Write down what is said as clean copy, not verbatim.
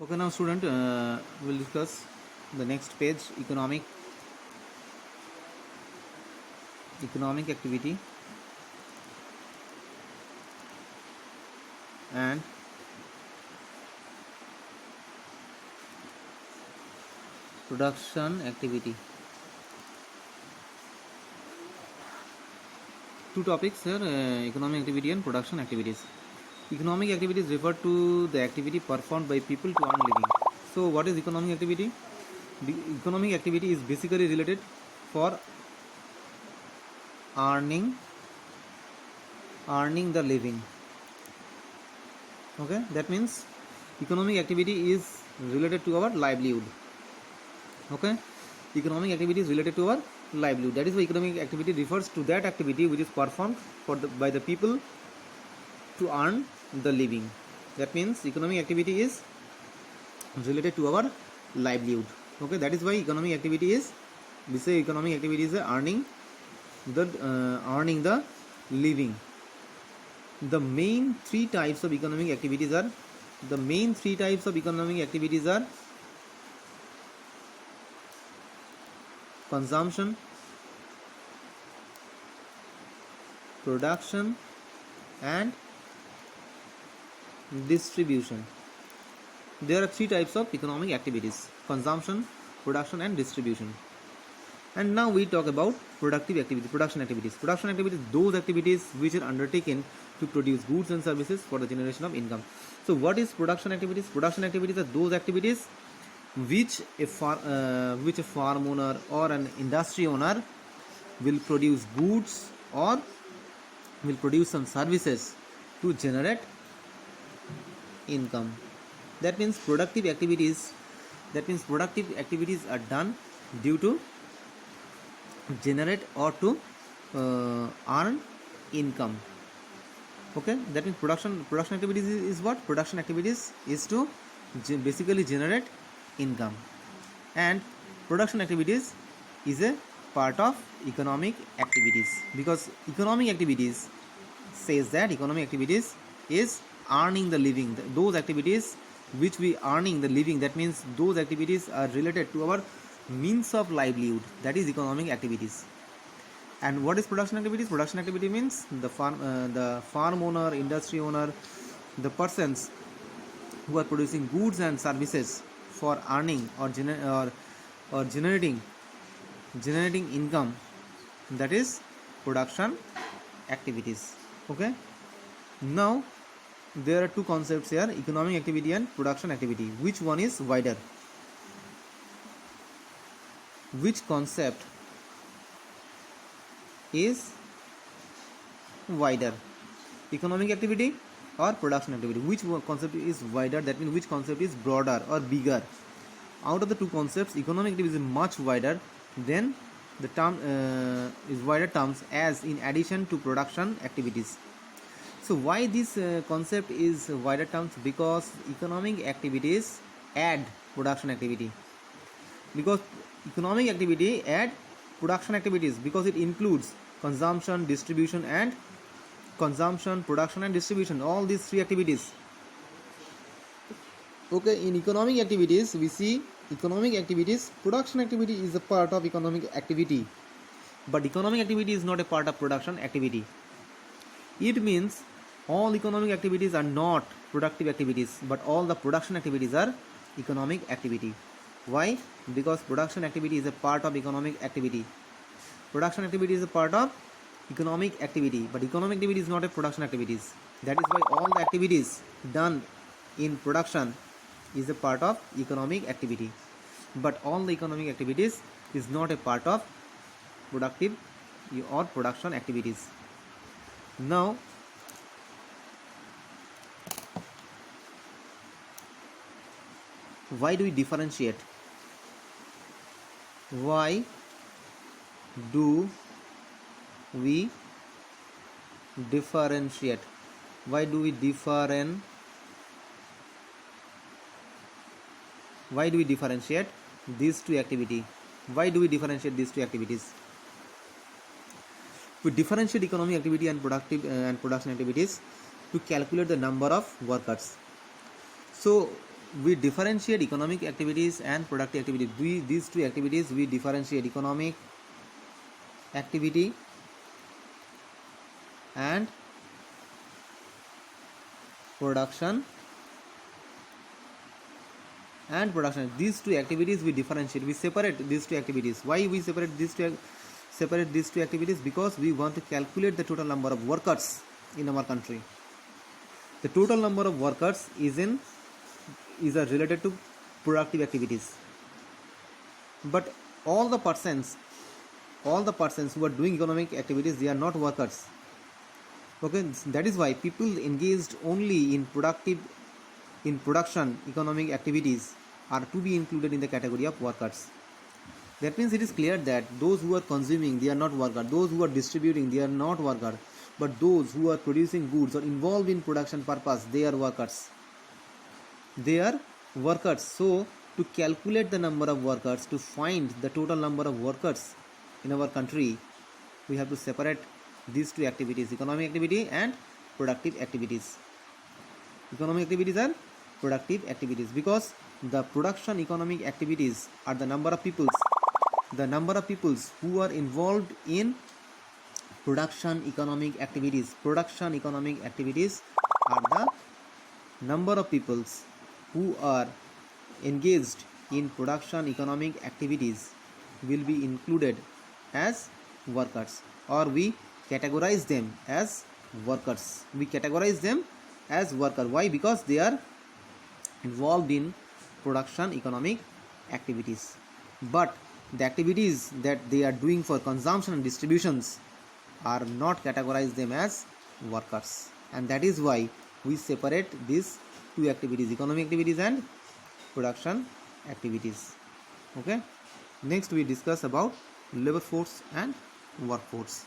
Okay, now student, we'll discuss the next page, economic activity and production activity. Two topics here, economic activity and production activities. Economic activities refer to the activity performed by people to earn living. So what is economic activity? The economic activity is basically related for earning the living. Okay, that means economic activity is related to our livelihood. Okay, economic activity is related to our livelihood. That is why economic activity refers to that activity which is performed by the people to earn the living. That means economic activity is related to our livelihood. Okay, that is why economic activity is, we say economic activity is earning the living. The main three types of economic activities are consumption, production and distribution. There are three types of economic activities: consumption, production and distribution. And now we talk about production activities. Production activities, those activities which are undertaken to produce goods and services for the generation of income. So what is production activities? Production activities are those activities which a farm owner or an industry owner will produce goods or will produce some services to generate income. That means productive activities are done due to generate or to earn income. Okay, that means production activities is what? Production activities is to basically generate income, and production activities is a part of economic activities, because economic activities says that economic activities is earning the living. Those activities which we earning the living, that means those activities are related to our means of livelihood, that is economic activities. And what is production activities? Production activity means the farm owner, industry owner, the persons who are producing goods and services for earning or generating income, that is production activities. Okay, now there are two concepts here, economic activity and production activity. Which one is wider? Which concept is wider, economic activity or production activity? Which concept is wider? That means which concept is broader or bigger? Out of the two concepts, economic activity is much wider than the term is wider terms, as in addition to production activities. So why this concept is wider terms? Because economic activities add production activity, because economic activity add production activities, because it includes consumption, production and distribution, all these three activities. Okay, in economic activities we see production activity is a part of economic activity, but economic activity is not a part of production activity. It means all economic activities are not productive activities, but all the production activities are economic activity. Why? Because production activity is a part of economic activity. Production activity is a part of economic activity, but economic activity is not a production activities. That is why all the activities done in production is a part of economic activity, but all the economic activities is not a part of productive or production activities. Now why do we differentiate? Why do we differentiate? Why do we differentiate these two activities? Why do we differentiate these two activities? We differentiate economic activity and production activities to calculate the number of workers. So we differentiate economic activities and productive activities. These two activities we differentiate: economic activity and production. These two activities we differentiate. We separate these two activities. Why we separate these two activities? Because we want to calculate the total number of workers in our country. The total number of workers is related to productive activities. But all the persons who are doing economic activities, they are not workers. Okay, that is why people engaged only in production economic activities are to be included in the category of workers. That means it is clear that those who are consuming, they are not workers. Those who are distributing, they are not workers. But those who are producing goods or involved in production purpose, they are workers. So to calculate the number of workers, to find the total number of workers in our country, we have to separate these two activities: economic activity and productive activities. Economic activities are productive activities, because the production economic activities are the number of peoples who are involved in production economic activities. Production economic activities are the number of peoples who are engaged in production economic activities will be included as workers, or we categorize them as workers. Why? Because they are involved in production economic activities. But the activities that they are doing for consumption and distributions are not categorized them as workers, and that is why we separate these two activities: economic activities and production activities. Okay, next we discuss about labor force and workforce.